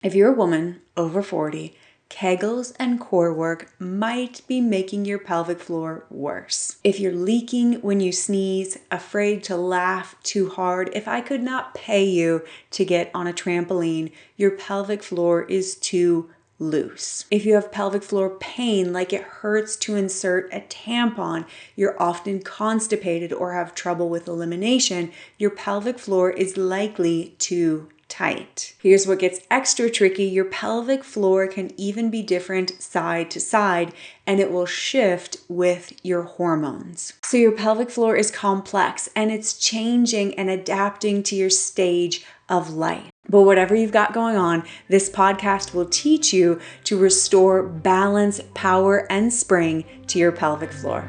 If you're a woman over 40, Kegels and core work might be making your pelvic floor worse. If you're leaking when you sneeze, afraid to laugh too hard, if I could not pay you to get on a trampoline, your pelvic floor is too loose. If you have pelvic floor pain, like it hurts to insert a tampon, you're often constipated or have trouble with elimination, your pelvic floor is likely too tight. Here's what gets extra tricky. Your pelvic floor can even be different side to side, and it will shift with your hormones. So your pelvic floor is complex and it's changing and adapting to your stage of life. But whatever you've got going on, this podcast will teach you to restore balance, power, and spring to your pelvic floor.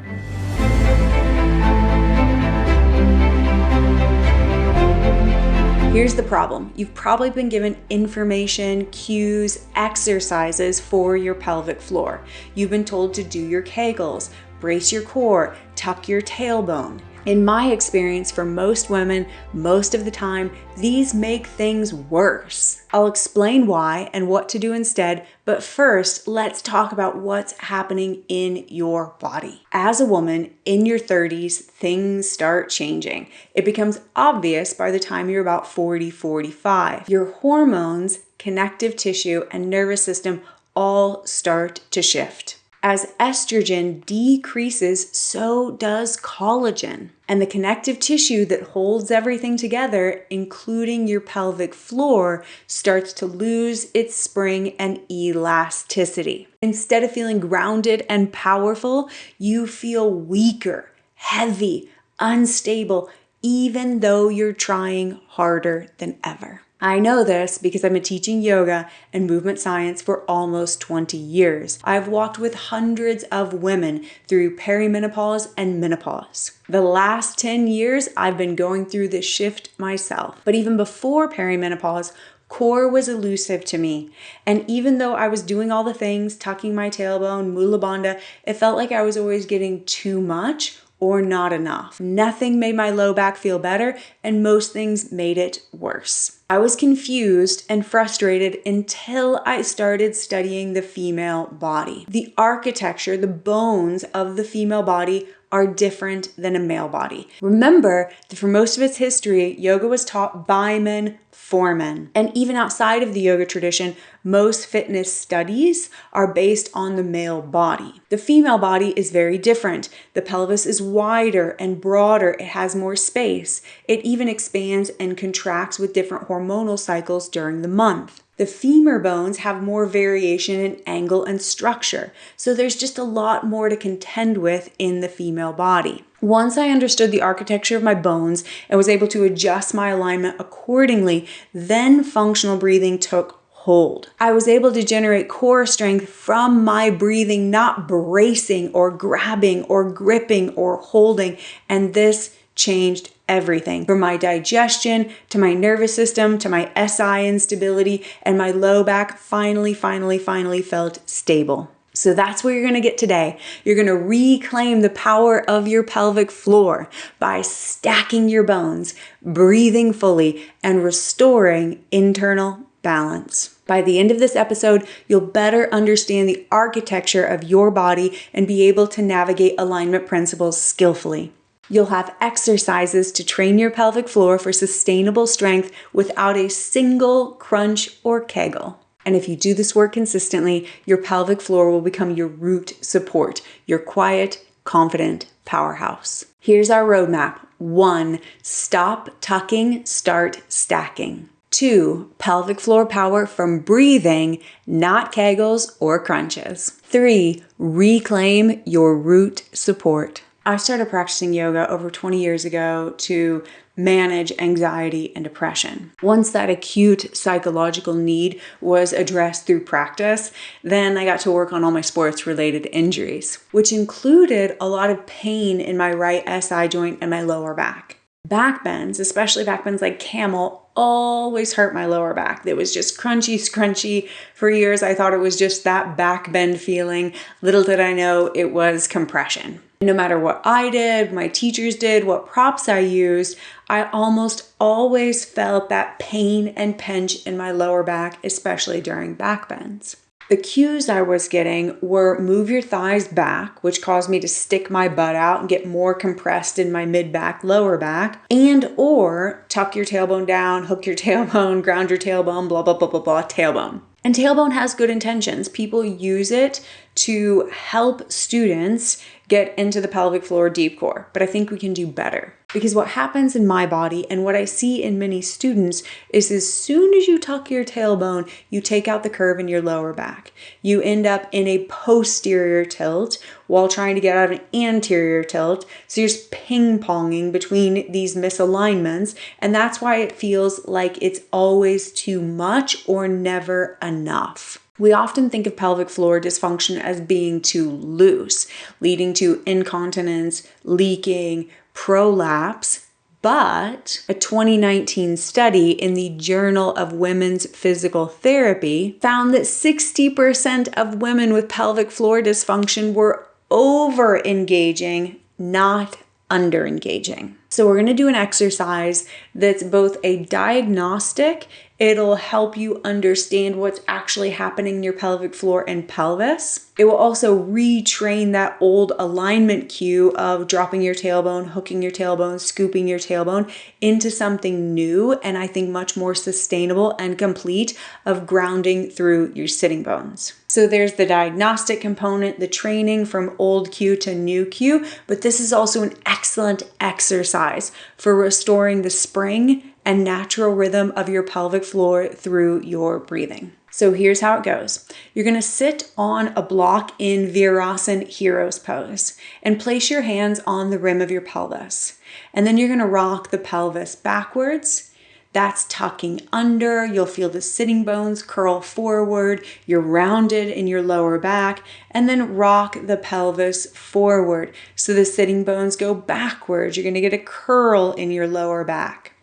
Here's the problem. You've probably been given information, cues, exercises for your pelvic floor. You've been told to do your Kegels, brace your core, tuck your tailbone. In my experience, for most women, most of the time, these make things worse. I'll explain why and what to do instead, but first, let's talk about what's happening in your body. As a woman in your 30s, things start changing. It becomes obvious by the time you're about 40, 45. Your hormones, connective tissue, and nervous system all start to shift. As estrogen decreases, so does collagen. And the connective tissue that holds everything together, including your pelvic floor, starts to lose its spring and elasticity. Instead of feeling grounded and powerful, you feel weaker, heavy, unstable, even though you're trying harder than ever. I know this because I've been teaching yoga and movement science for almost 20 years. I've walked with hundreds of women through perimenopause and menopause. The last 10 years, I've been going through this shift myself. But even before perimenopause, core was elusive to me. And even though I was doing all the things, tucking my tailbone, mula bandha, it felt like I was always getting too much or not enough. Nothing made my low back feel better, and most things made it worse. I was confused and frustrated until I started studying the female body. The architecture, the bones of the female body are different than a male body. Remember that for most of its history, yoga was taught by men for men. And even outside of the yoga tradition, most fitness studies are based on the male body. The female body is very different. The pelvis is wider and broader. It has more space. It even expands and contracts with different hormonal cycles during the month. The femur bones have more variation in angle and structure, so there's just a lot more to contend with in the female body. Once I understood the architecture of my bones and was able to adjust my alignment accordingly, then functional breathing took hold. I was able to generate core strength from my breathing, not bracing or grabbing or gripping or holding, and this changed everything from my digestion to my nervous system to my SI instability, and my low back finally felt stable. So that's what you're going to get today. You're going to reclaim the power of your pelvic floor by stacking your bones, breathing fully, and restoring internal balance. By the end of this episode, you'll better understand the architecture of your body and be able to navigate alignment principles skillfully. You'll have exercises to train your pelvic floor for sustainable strength without a single crunch or Kegel. And if you do this work consistently, your pelvic floor will become your root support, your quiet, confident powerhouse. Here's our roadmap. 1, stop tucking, start stacking. 2, pelvic floor power from breathing, not Kegels or crunches. 3, reclaim your root support. I started practicing yoga over 20 years ago to manage anxiety and depression. Once that acute psychological need was addressed through practice, then I got to work on all my sports-related injuries, which included a lot of pain in my right SI joint and my lower back. Back bends, especially back bends like camel, always hurt my lower back. It was just crunchy, scrunchy. For years, I thought it was just that back bend feeling. Little did I know it was compression. No matter what I did, my teachers did, what props I used, I almost always felt that pain and pinch in my lower back, especially during back bends. The cues I was getting were move your thighs back, which caused me to stick my butt out and get more compressed in my mid-back, lower back, and or tuck your tailbone down, hook your tailbone, ground your tailbone, blah, blah, blah, blah, blah, tailbone. And tailbone has good intentions. People use it to help students get into the pelvic floor deep core, but I think we can do better. Because what happens in my body and what I see in many students is as soon as you tuck your tailbone, you take out the curve in your lower back. You end up in a posterior tilt while trying to get out of an anterior tilt. So you're just ping-ponging between these misalignments, and that's why it feels like it's always too much or never enough. We often think of pelvic floor dysfunction as being too loose, leading to incontinence, leaking, prolapse, but a 2019 study in the Journal of Women's Physical Therapy found that 60% of women with pelvic floor dysfunction were over-engaging, not under-engaging. So we're going to do an exercise that's both a diagnostic. It'll help you understand what's actually happening in your pelvic floor and pelvis. It will also retrain that old alignment cue of dropping your tailbone, hooking your tailbone, scooping your tailbone into something new and I think much more sustainable and complete of grounding through your sitting bones. So there's the diagnostic component, the training from old cue to new cue, but this is also an excellent exercise for restoring the spring and natural rhythm of your pelvic floor through your breathing. So here's how it goes. You're going to sit on a block in Virasana Hero's pose and place your hands on the rim of your pelvis. And then you're going to rock the pelvis backwards. That's tucking under. You'll feel the sitting bones curl forward. You're rounded in your lower back. And then rock the pelvis forward. So the sitting bones go backwards. You're going to get a curl in your lower back.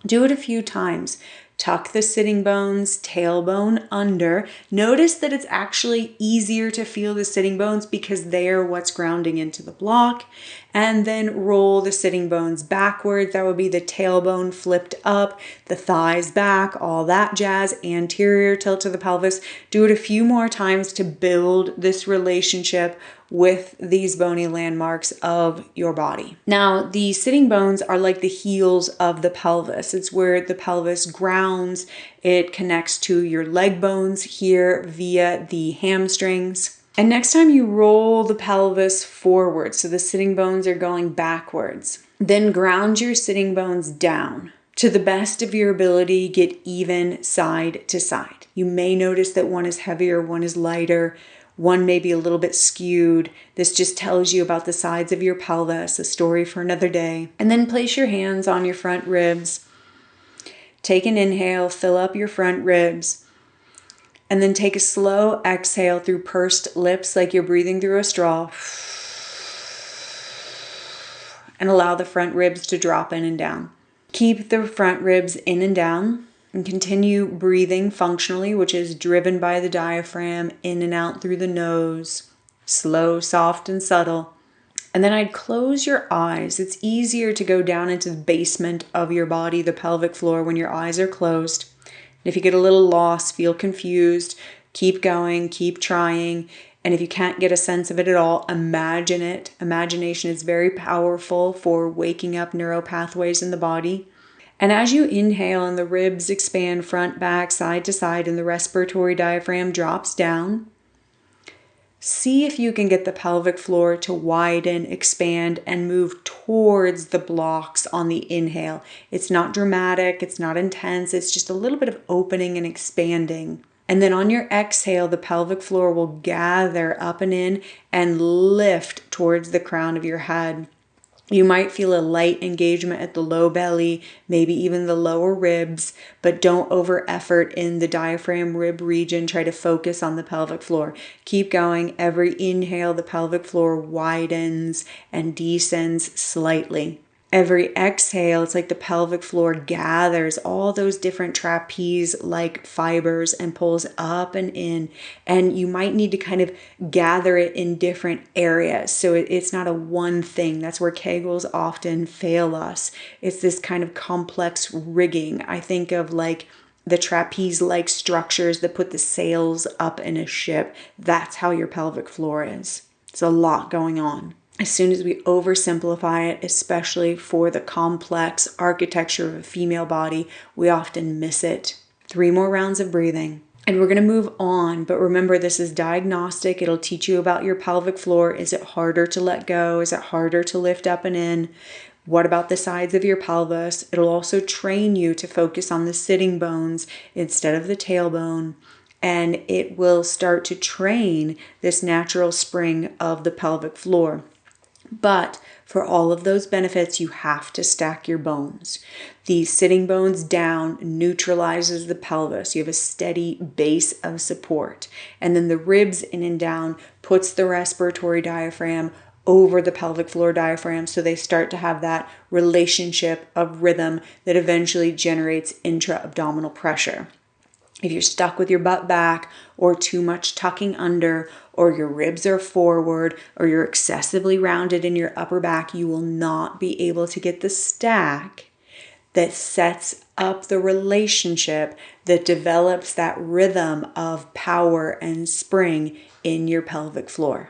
Do it a few times. Tuck the sitting bones, tailbone under. Notice that it's actually easier to feel the sitting bones because they're what's grounding into the block. And then roll the sitting bones backwards. That would be the tailbone flipped up, the thighs back, all that jazz, anterior tilt to the pelvis. Do it a few more times to build this relationship with these bony landmarks of your body. Now, the sitting bones are like the heels of the pelvis. It's where the pelvis grounds. It connects to your leg bones here via the hamstrings. And next time you roll the pelvis forward, so the sitting bones are going backwards, then ground your sitting bones down. To the best of your ability, get even side to side. You may notice that one is heavier, one is lighter. One may be a little bit skewed. This just tells you about the sides of your pelvis, a story for another day. And then place your hands on your front ribs. Take an inhale, fill up your front ribs. And then take a slow exhale through pursed lips like you're breathing through a straw. And allow the front ribs to drop in and down. Keep the front ribs in and down. And continue breathing functionally, which is driven by the diaphragm, in and out through the nose. Slow, soft, and subtle. And then I'd close your eyes. It's easier to go down into the basement of your body, the pelvic floor, when your eyes are closed. And if you get a little lost, feel confused, keep going, keep trying. And if you can't get a sense of it at all, imagine it. Imagination is very powerful for waking up neural pathways in the body. And as you inhale and the ribs expand front, back, side to side, and the respiratory diaphragm drops down, see if you can get the pelvic floor to widen, expand, and move towards the blocks on the inhale. It's not dramatic, it's not intense, it's just a little bit of opening and expanding. And then on your exhale, the pelvic floor will gather up and in and lift towards the crown of your head. You might feel a light engagement at the low belly, maybe even the lower ribs, but don't over effort in the diaphragm rib region. Try to focus on the pelvic floor. Keep going. Every inhale, the pelvic floor widens and descends slightly. Every exhale, it's like the pelvic floor gathers all those different trapeze-like fibers and pulls up and in. And you might need to kind of gather it in different areas. So it's not a one thing. That's where Kegels often fail us. It's this kind of complex rigging. I think of like the trapeze-like structures that put the sails up in a ship. That's how your pelvic floor is. It's a lot going on. As soon as we oversimplify it, especially for the complex architecture of a female body, we often miss it. 3 more rounds of breathing. And we're going to move on, but remember, this is diagnostic. It'll teach you about your pelvic floor. Is it harder to let go? Is it harder to lift up and in? What about the sides of your pelvis? It'll also train you to focus on the sitting bones instead of the tailbone. And it will start to train this natural spring of the pelvic floor. But for all of those benefits, you have to stack your bones. The sitting bones down neutralizes the pelvis. You have a steady base of support. And then the ribs in and down puts the respiratory diaphragm over the pelvic floor diaphragm, so they start to have that relationship of rhythm that eventually generates intra-abdominal pressure. If you're stuck with your butt back or too much tucking under, or your ribs are forward, or you're excessively rounded in your upper back, you will not be able to get the stack that sets up the relationship that develops that rhythm of power and spring in your pelvic floor.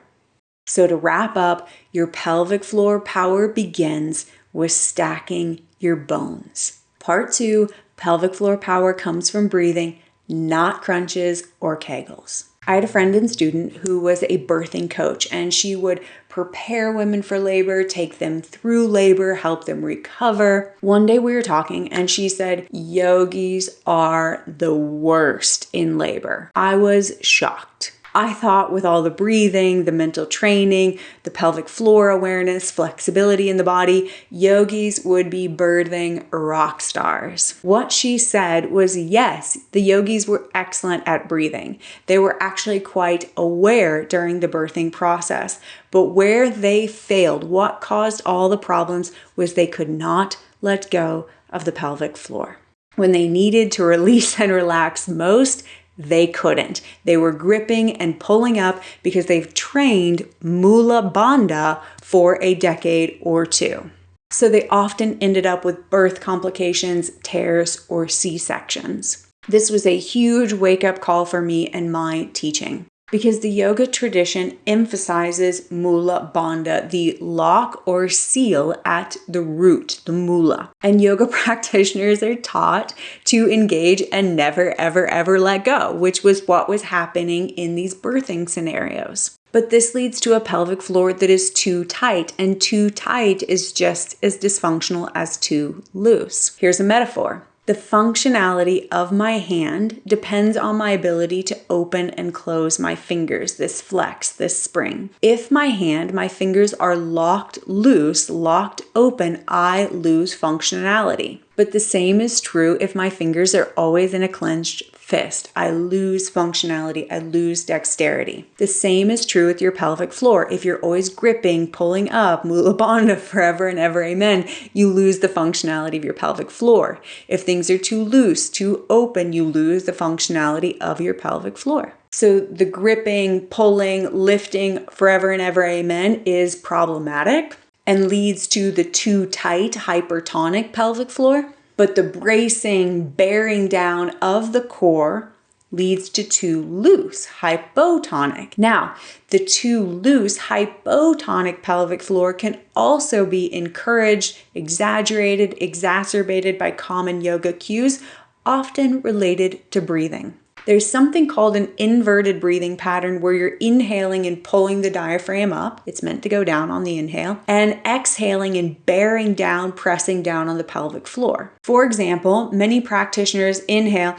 So to wrap up, your pelvic floor power begins with stacking your bones. Part 2, pelvic floor power comes from breathing, not crunches or Kegels. I had a friend and student who was a birthing coach, and she would prepare women for labor, take them through labor, help them recover. One day we were talking and she said, yogis are the worst in labor. I was shocked. I thought with all the breathing, the mental training, the pelvic floor awareness, flexibility in the body, yogis would be birthing rock stars. What she said was, yes, the yogis were excellent at breathing. They were actually quite aware during the birthing process. But where they failed, what caused all the problems, was they could not let go of the pelvic floor. When they needed to release and relax most, they couldn't. They were gripping and pulling up because they've trained Mula Bandha for a decade or two. So they often ended up with birth complications, tears, or C-sections. This was a huge wake-up call for me and my teaching, because the yoga tradition emphasizes Mula Bandha, the lock or seal at the root, the mula. And yoga practitioners are taught to engage and never, ever, ever let go, which was what was happening in these birthing scenarios. But this leads to a pelvic floor that is too tight, and too tight is just as dysfunctional as too loose. Here's a metaphor. The functionality of my hand depends on my ability to open and close my fingers, this flex, this spring. If my fingers are locked loose, locked open, I lose functionality. But the same is true if my fingers are always in a clenched fist. I lose functionality, I lose dexterity. The same is true with your pelvic floor. If you're always gripping, pulling up, Mula Bandha forever and ever, amen, you lose the functionality of your pelvic floor. If things are too loose, too open, you lose the functionality of your pelvic floor. So the gripping, pulling, lifting forever and ever, amen, is problematic and leads to the too tight, hypertonic pelvic floor. But the bracing, bearing down of the core leads to too loose, hypotonic. Now, the too loose, hypotonic pelvic floor can also be encouraged, exaggerated, exacerbated by common yoga cues, often related to breathing. There's something called an inverted breathing pattern where you're inhaling and pulling the diaphragm up. It's meant to go down on the inhale. And exhaling and bearing down, pressing down on the pelvic floor. For example, many practitioners inhale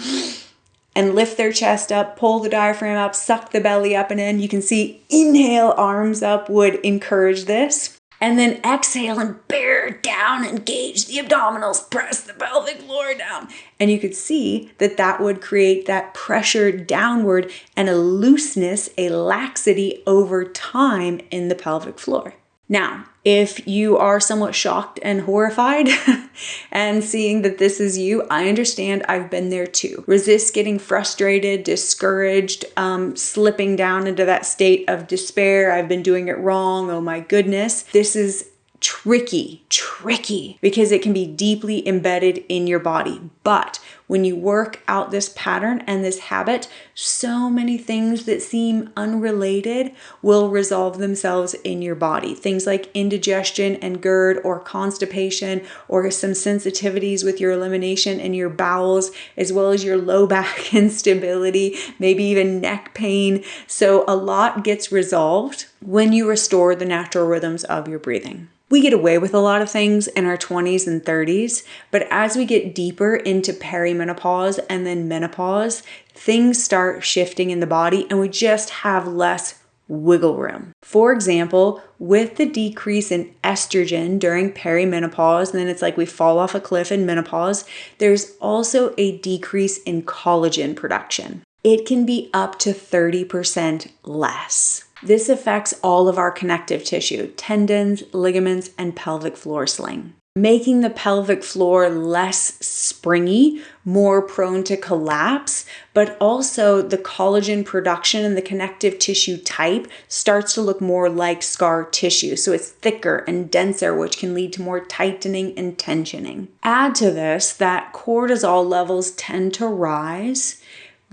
and lift their chest up, pull the diaphragm up, suck the belly up and in. You can see inhale, arms up would encourage this. And then exhale and bear down, engage the abdominals, press the pelvic floor down. And you could see that that would create that pressure downward and a looseness, a laxity over time in the pelvic floor. Now, if you are somewhat shocked and horrified and seeing that this is you, I understand. I've been there too. Resist getting frustrated, discouraged, slipping down into that state of despair. I've been doing it wrong. Oh my goodness. This is tricky because it can be deeply embedded in your body. But when you work out this pattern and this habit, so many things that seem unrelated will resolve themselves in your body. Things like indigestion and GERD, or constipation, or some sensitivities with your elimination and your bowels, as well as your low back instability, maybe even neck pain. So a lot gets resolved when you restore the natural rhythms of your breathing. We get away with a lot of things in our 20s and 30s, but as we get deeper into perimenopause and then menopause, things start shifting in the body and we just have less wiggle room. For example, with the decrease in estrogen during perimenopause, and then it's like we fall off a cliff in menopause, there's also a decrease in collagen production. It can be up to 30% less. This affects all of our connective tissue, tendons, ligaments, and pelvic floor sling, making the pelvic floor less springy, more prone to collapse, but also the collagen production and the connective tissue type starts to look more like scar tissue. So it's thicker and denser, which can lead to more tightening and tensioning. Add to this that cortisol levels tend to rise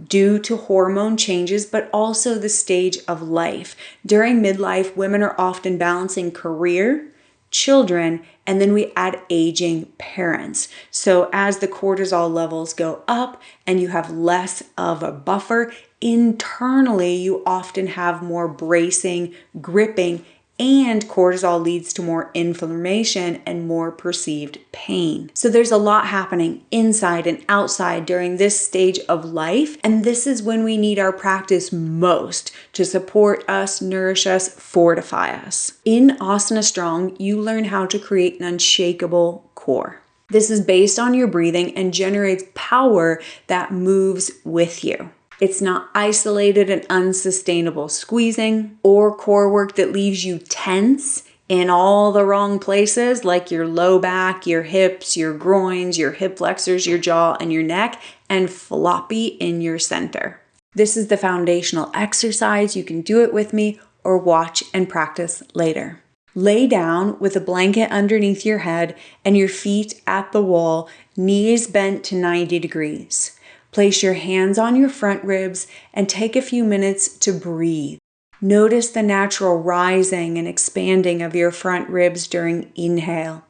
due to hormone changes, but also the stage of life. During midlife, women are often balancing career, children, and then we add aging parents. So as the cortisol levels go up and you have less of a buffer, internally you often have more bracing, gripping, and cortisol leads to more inflammation and more perceived pain. So there's a lot happening inside and outside during this stage of life. And this is when we need our practice most to support us, nourish us, fortify us. In Asana Strong, you learn how to create an unshakable core. This is based on your breathing and generates power that moves with you. It's not isolated and unsustainable squeezing or core work that leaves you tense in all the wrong places, like your low back, your hips, your groins, your hip flexors, your jaw, and your neck, and floppy in your center. This is the foundational exercise. You can do it with me or watch and practice later. Lay down with a blanket underneath your head and your feet at the wall, knees bent to 90 degrees. Place your hands on your front ribs and take a few minutes to breathe. Notice the natural rising and expanding of your front ribs during inhale.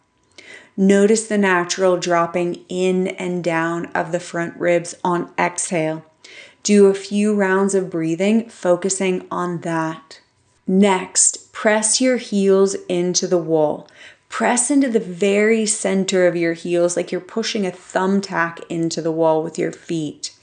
Notice the natural dropping in and down of the front ribs on exhale. Do a few rounds of breathing, focusing on that. Next, press your heels into the wall. Press into the very center of your heels like you're pushing a thumbtack into the wall with your feet.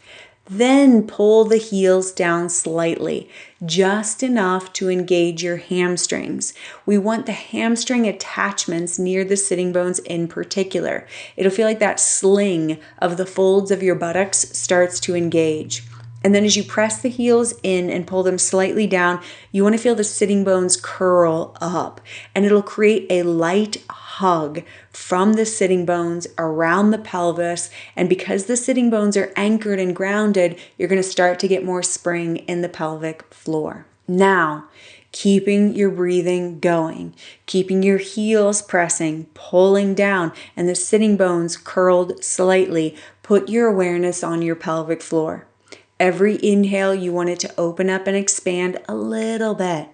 Then pull the heels down slightly, just enough to engage your hamstrings. We want the hamstring attachments near the sitting bones in particular. It'll feel like that sling of the folds of your buttocks starts to engage. And then as you press the heels in and pull them slightly down, you want to feel the sitting bones curl up. And it'll create a light hug from the sitting bones around the pelvis. And because the sitting bones are anchored and grounded, you're going to start to get more spring in the pelvic floor. Now, keeping your breathing going, keeping your heels pressing, pulling down, and the sitting bones curled slightly, put your awareness on your pelvic floor. Every inhale, you want it to open up and expand a little bit.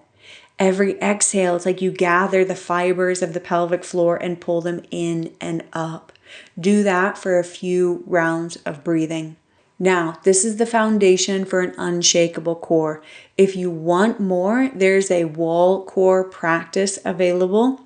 Every exhale, it's like you gather the fibers of the pelvic floor and pull them in and up. Do that for a few rounds of breathing. Now, this is the foundation for an unshakable core. If you want more, there's a wall core practice available.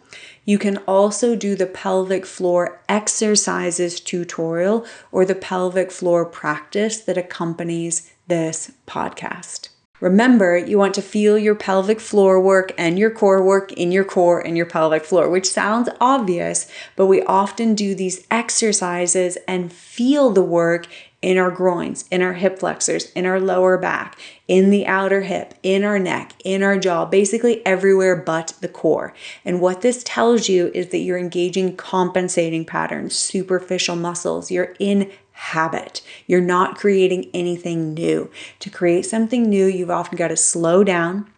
You can also do the pelvic floor exercises tutorial or the pelvic floor practice that accompanies this podcast. Remember, you want to feel your pelvic floor work and your core work in your core and your pelvic floor, which sounds obvious, but we often do these exercises and feel the work in our groins, in our hip flexors, in our lower back, in the outer hip, in our neck, in our jaw, basically everywhere but the core. And what this tells you is that you're engaging compensating patterns, superficial muscles. You're in habit. You're not creating anything new. To create something new, you've often got to slow down,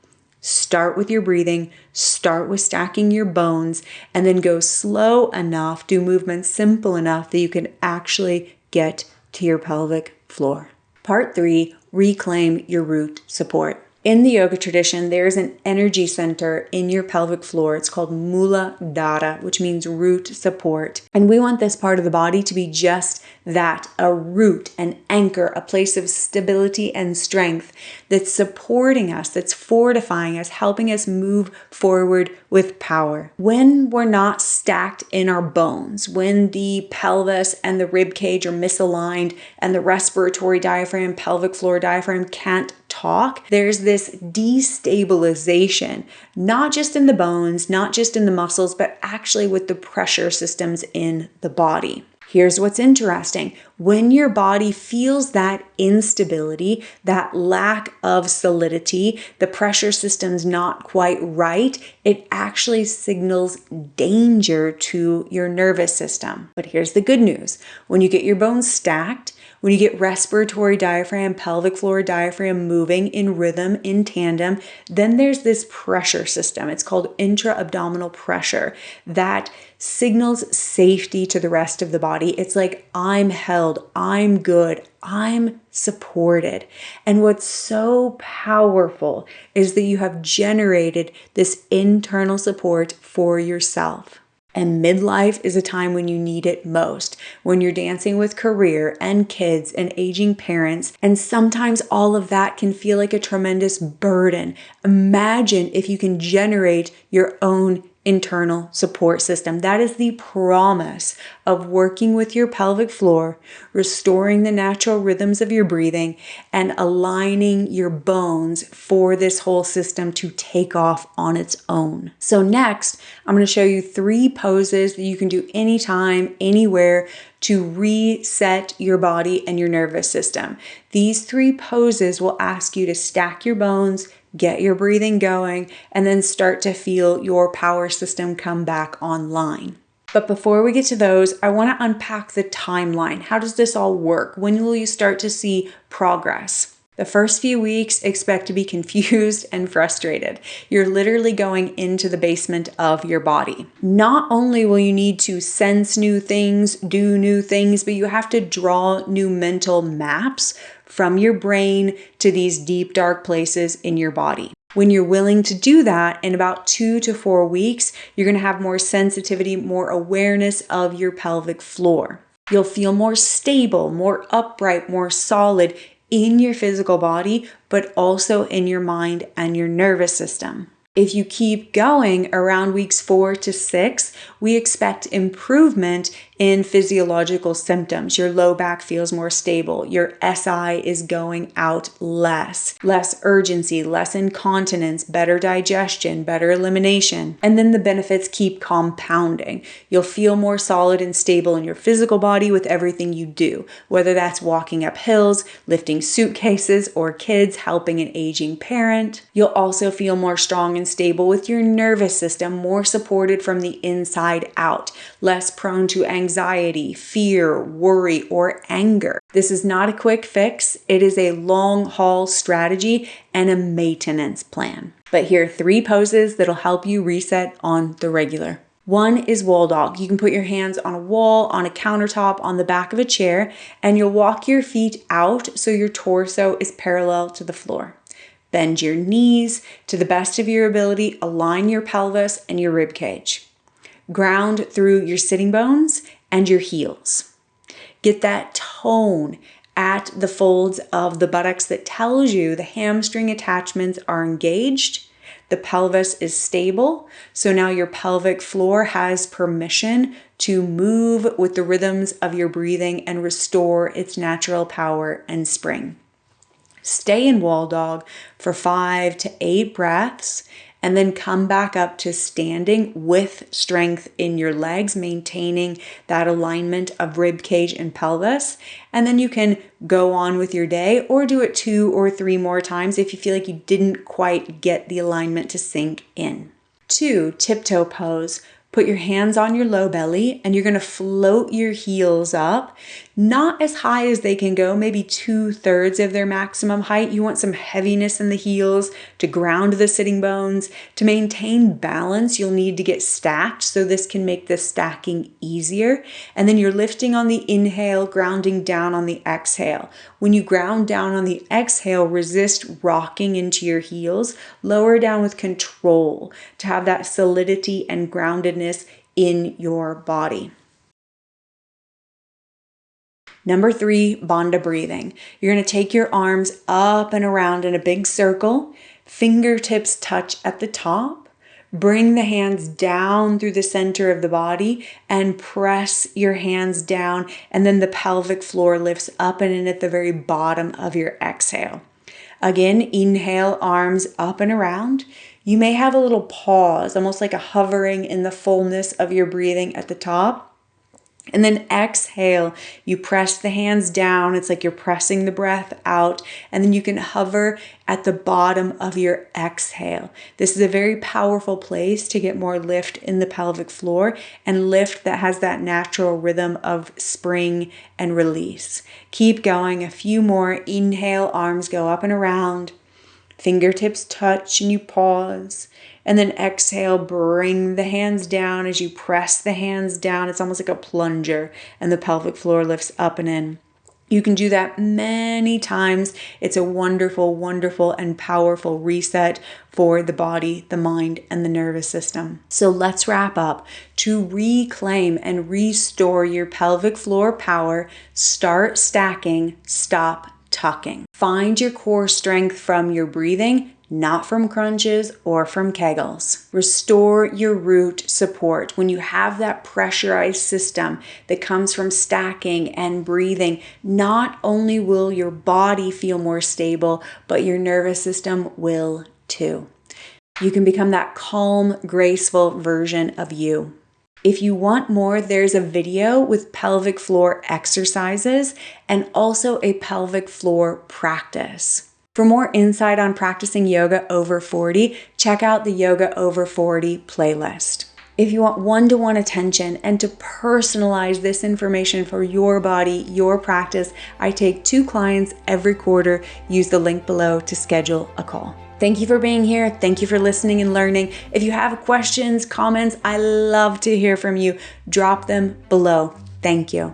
start with your breathing, start with stacking your bones, and then go slow enough, do movements simple enough that you can actually get to your pelvic floor. Part 3, reclaim your root support. In the yoga tradition, there's an energy center in your pelvic floor. It's called Muladhara, which means root support. And we want this part of the body to be just that, a root, an anchor, a place of stability and strength that's supporting us, that's fortifying us, helping us move forward with power. When we're not stacked in our bones, when the pelvis and the rib cage are misaligned and the respiratory diaphragm, pelvic floor diaphragm can't talk, there's this destabilization, not just in the bones, not just in the muscles, but actually with the pressure systems in the body. Here's what's interesting. When your body feels that instability, that lack of solidity, the pressure system's not quite right, it actually signals danger to your nervous system. But here's the good news. When you get your bones stacked, when you get respiratory diaphragm, pelvic floor diaphragm moving in rhythm, in tandem, then there's this pressure system. It's called intra-abdominal pressure that signals safety to the rest of the body. It's like, I'm held, I'm good, I'm supported. And what's so powerful is that you have generated this internal support for yourself. And midlife is a time when you need it most, when you're dancing with career and kids and aging parents. And sometimes all of that can feel like a tremendous burden. Imagine if you can generate your own internal support system. That is the promise of working with your pelvic floor, restoring the natural rhythms of your breathing, and aligning your bones for this whole system to take off on its own. So next, I'm going to show you 3 poses that you can do anytime, anywhere to reset your body and your nervous system. These 3 poses will ask you to stack your bones, get your breathing going, and then start to feel your power system come back online. But before we get to those, I want to unpack the timeline. How does this all work? When will you start to see progress? The first few weeks, expect to be confused and frustrated. You're literally going into the basement of your body. Not only will you need to sense new things, do new things, but you have to draw new mental maps from your brain to these deep, dark places in your body. When you're willing to do that, in about 2 to 4 weeks, you're going to have more sensitivity, more awareness of your pelvic floor. You'll feel more stable, more upright, more solid in your physical body, but also in your mind and your nervous system. If you keep going around weeks 4 to 6, we expect improvement in physiological symptoms. Your low back feels more stable. Your SI is going out less urgency, less incontinence, better digestion, better elimination. And then the benefits keep compounding. You'll feel more solid and stable in your physical body with everything you do, whether that's walking up hills, lifting suitcases, or kids, helping an aging parent. You'll also feel more strong and stable with your nervous system, more supported from the inside out, less prone to anxiety, fear, worry, or anger. This is not a quick fix. It is a long haul strategy and a maintenance plan. But here are 3 poses that'll help you reset on the regular. 1 is wall dog. You can put your hands on a wall, on a countertop, on the back of a chair, and you'll walk your feet out so your torso is parallel to the floor. Bend your knees to the best of your ability, align your pelvis and your rib cage. Ground through your sitting bones and your heels. Get that tone at the folds of the buttocks that tells you the hamstring attachments are engaged. The pelvis is stable, so now your pelvic floor has permission to move with the rhythms of your breathing and restore its natural power and spring. Stay in wall dog for 5 to 8 breaths, and then come back up to standing with strength in your legs, maintaining that alignment of rib cage and pelvis. And then you can go on with your day or do it 2 or 3 more times if you feel like you didn't quite get the alignment to sink in. 2, tiptoe pose. Put your hands on your low belly and you're going to float your heels up, not as high as they can go, maybe 2/3 of their maximum height. You want some heaviness in the heels to ground the sitting bones. To maintain balance, you'll need to get stacked, so this can make the stacking easier. And then you're lifting on the inhale, grounding down on the exhale. When you ground down on the exhale, resist rocking into your heels. Lower down with control to have that solidity and groundedness in your body. Number 3, Bandha breathing. You're going to take your arms up and around in a big circle. Fingertips touch at the top. Bring the hands down through the center of the body and press your hands down. And then the pelvic floor lifts up and in at the very bottom of your exhale. Again, inhale, arms up and around. You may have a little pause, almost like a hovering in the fullness of your breathing at the top. And then exhale, you press the hands down. It's like you're pressing the breath out. And then you can hover at the bottom of your exhale. This is a very powerful place to get more lift in the pelvic floor and lift that has that natural rhythm of spring and release. Keep going. A few more. Inhale, arms go up and around. Fingertips touch and you pause. And then exhale, bring the hands down as you press the hands down. It's almost like a plunger and the pelvic floor lifts up and in. You can do that many times. It's a wonderful, wonderful and powerful reset for the body, the mind, and the nervous system. So let's wrap up. To reclaim and restore your pelvic floor power, start stacking, stop tucking. Find your core strength from your breathing, not from crunches or from Kegels. Restore your root support. When you have that pressurized system that comes from stacking and breathing, not only will your body feel more stable, but your nervous system will too. You can become that calm, graceful version of you. If you want more, there's a video with pelvic floor exercises and also a pelvic floor practice. For more insight on practicing yoga over 40, check out the Yoga Over 40 playlist. If you want one-to-one attention and to personalize this information for your body, your practice, I take 2 clients every quarter. Use the link below to schedule a call. Thank you for being here. Thank you for listening and learning. If you have questions, comments, I love to hear from you. Drop them below. Thank you.